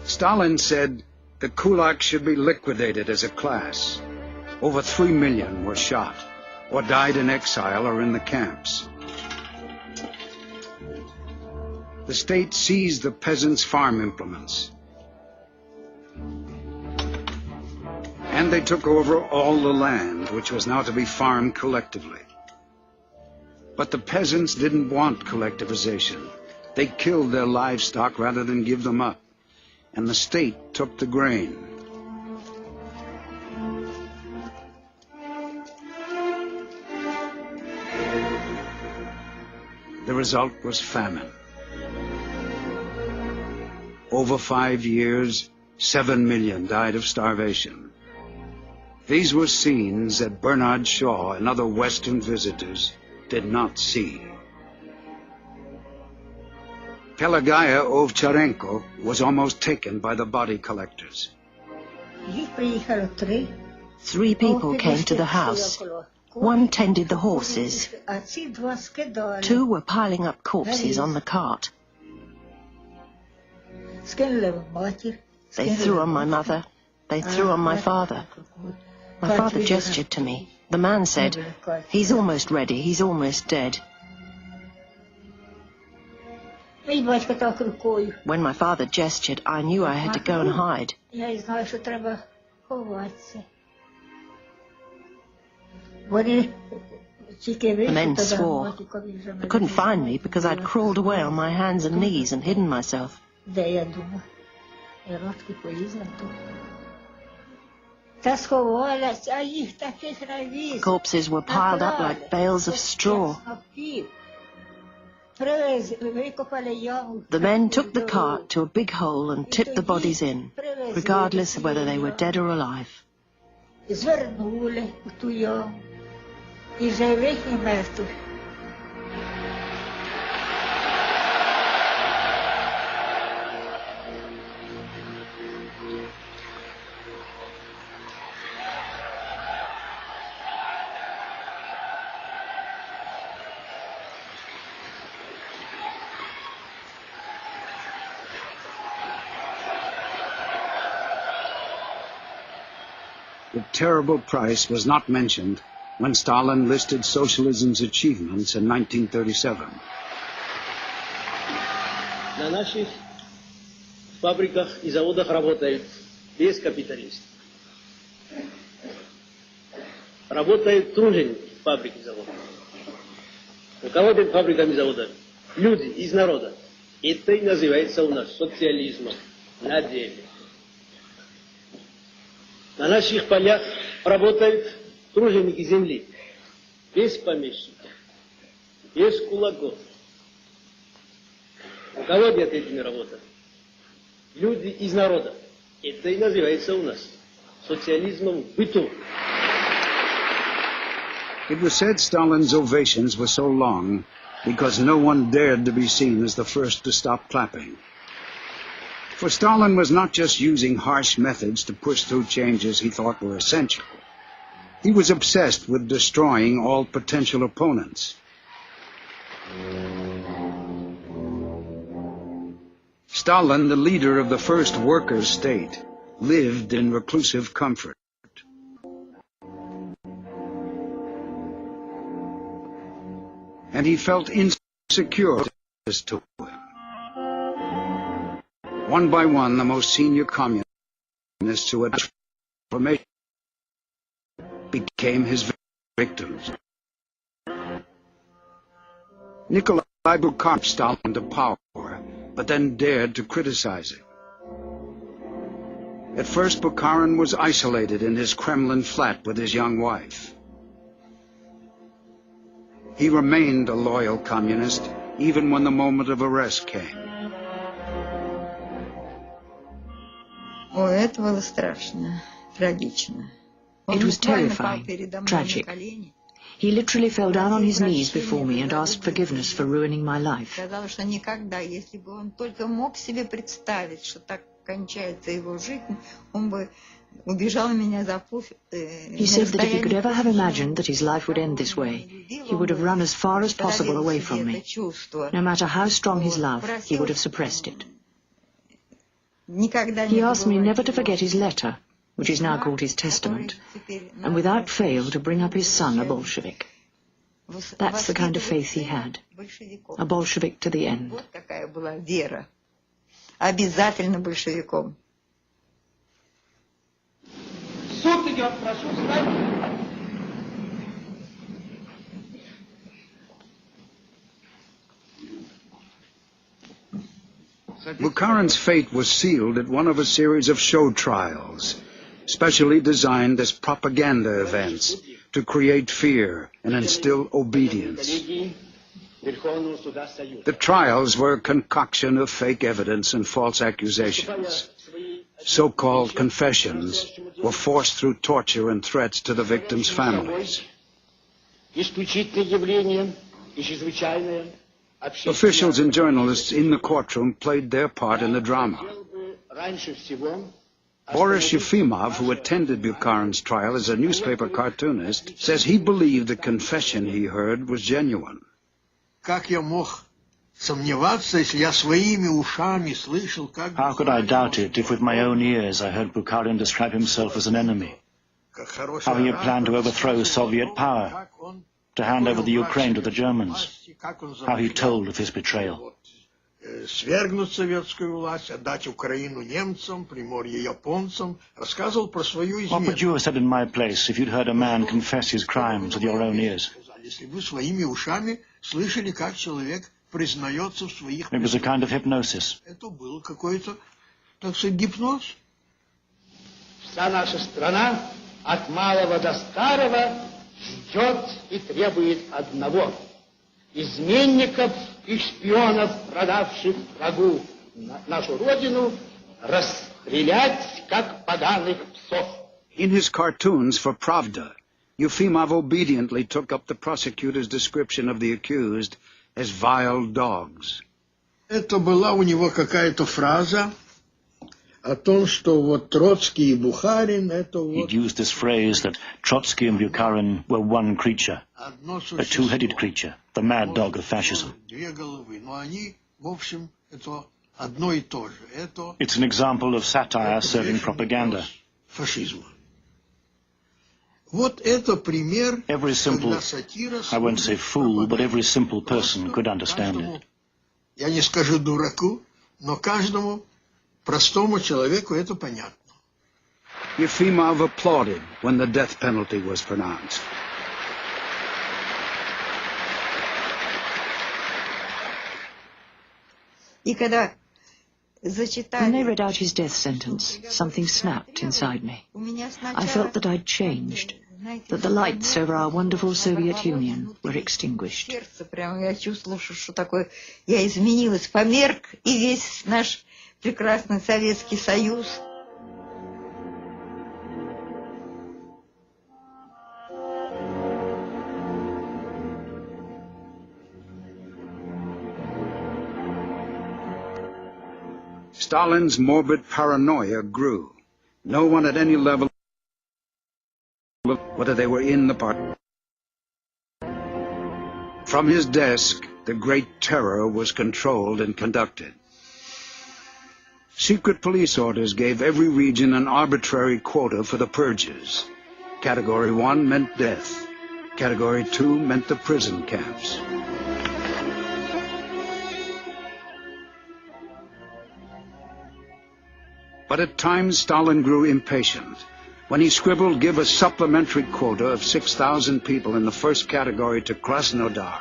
Stalin said the kulaks should be liquidated as a class. Over 3 million were shot, or died in exile or in the camps. The state seized the peasants' farm implements. And they took over all the land, which was now to be farmed collectively. But the peasants didn't want collectivization. They killed their livestock rather than give them up. And the state took the grain. The result was famine. Over 5 years, 7 million died of starvation. These were scenes that Bernard Shaw and other Western visitors did not see. Pelagaya Ovcharenko was almost taken by the body collectors. 3 people came to the house. 1 tended the horses. 2 were piling up corpses on the cart. They threw on my mother. They threw on my father. My father gestured to me. The man said, "He's almost ready, he's almost dead." When my father gestured, I knew I had to go and hide. The men swore. They couldn't find me because I'd crawled away on my hands and knees and hidden myself. Corpses were piled up like bales of straw. The men took the cart to a big hole and tipped the bodies in, regardless of whether they were dead or alive. The terrible price was not mentioned when Stalin listed socialism's achievements in 1937. На наших фабриках и заводах работают без капиталистов. Работают труженики фабрик и заводов. Руководят фабриками и заводами люди из народа. Это и называется у нас социализмом на деле. На наших полях работают труженики земли, без помещиков, без кулаков. Руководят этими работами люди из народа. Это и называется у нас социализмом в быту. It was said Stalin's ovations were so long because no one dared to be seen as the first to stop clapping. For Stalin was not just using harsh methods to push through changes he thought were essential. He was obsessed with destroying all potential opponents. Stalin, the leader of the first workers' state, lived in reclusive comfort. And he felt insecure as to him. One by one, the most senior communists who had transformation became his victims. Nikolai Bukharin Stalin to power, but then dared to criticize it. At first, Bukharin was isolated in his Kremlin flat with his young wife. He remained a loyal communist, even when the moment of arrest came. Это было страшно, трагично. It was terrifying, tragic. He literally fell down on his knees before me and asked forgiveness for ruining my life. Сказал, что никогда, если бы он только мог себе представить, что так кончается его жизнь, он бы убежал меня за пуф. He said that if he could ever have imagined that his life would end this way, he would have run as far as possible away from me. No matter how strong his love, he would have suppressed it. He asked me never to forget his letter, which is now called his testament, and without fail to bring up his son a Bolshevik. That's the kind of faith he had, a Bolshevik to the end. Обязательно большевиком. Суд идет, прошу встать. Bukharin's fate was sealed at one of a series of show trials, specially designed as propaganda events to create fear and instill obedience. The trials were a concoction of fake evidence and false accusations. So-called confessions were forced through torture and threats to the victims' families. Officials and journalists in the courtroom played their part in the drama. Boris Yefimov, who attended Bukharin's trial as a newspaper cartoonist, says he believed the confession he heard was genuine. How could I doubt it if with my own ears I heard Bukharin describe himself as an enemy? How he had planned to overthrow Soviet power, to hand over the Ukraine to the Germans. How he told of his betrayal. Свергнуть советскую власть, отдать Украину немцам, Приморье японцам, рассказывал про свою измену. What would you have said in my place if you'd heard a man confess his crimes with your own ears? Если вы своими ушами слышали, как человек признается в своих... It was a kind of hypnosis. Это был какой-то, так сказать, гипноз. Вся наша страна от малого до старого ждет и требует одного. Изменников и шпионов, продавших врагу нашу родину, расстрелять, как поганых псов. In his cartoons for Pravda, Yefimov obediently took up the prosecutor's description of the accused as vile dogs. Это была у него какая-то фраза о том, что вот Троцкий и Бухарин это вот... He'd used this phrase that Trotsky and Bukharin were one creature, a two-headed creature, the mad dog of fascism. Две головы, но они, в общем, это одно и то же. Это... It's an example of satire serving propaganda. Фашизма. Вот это пример, every simple, когда сатира... I won't say fool, but every simple person could understand it. Я не скажу дураку, но каждому простому человеку это понятно. Yefimov applauded when the death penalty was pronounced. When they read out his death sentence, something snapped inside me. I felt that I'd changed, that the lights over our wonderful Soviet Union were extinguished. Я чувствовала, что такое я изменилась, померк и весь наш прекрасный Советский Союз. Stalin's morbid paranoia grew. No one at any level, whether they were in the party. From his desk, the Great Terror was controlled and conducted. Secret police orders gave every region an arbitrary quota for the purges. Category 1 meant death. Category 2 meant the prison camps. But at times Stalin grew impatient. When he scribbled, give a supplementary quota of 6,000 people in the first category to Krasnodar,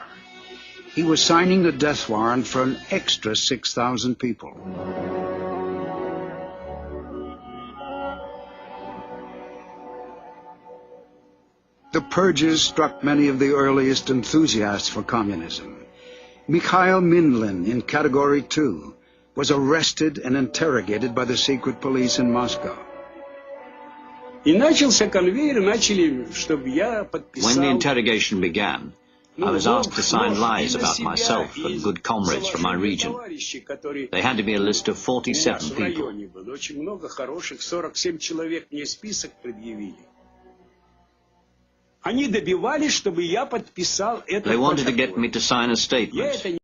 he was signing the death warrant for an extra 6,000 people. The purges struck many of the earliest enthusiasts for communism. Mikhail Mindlin in Category 2 was arrested and interrogated by the secret police in Moscow. When the interrogation began, I was asked to sign lies about myself and good comrades from my region. They handed me a list of 47 people. They wanted to get me to sign a statement.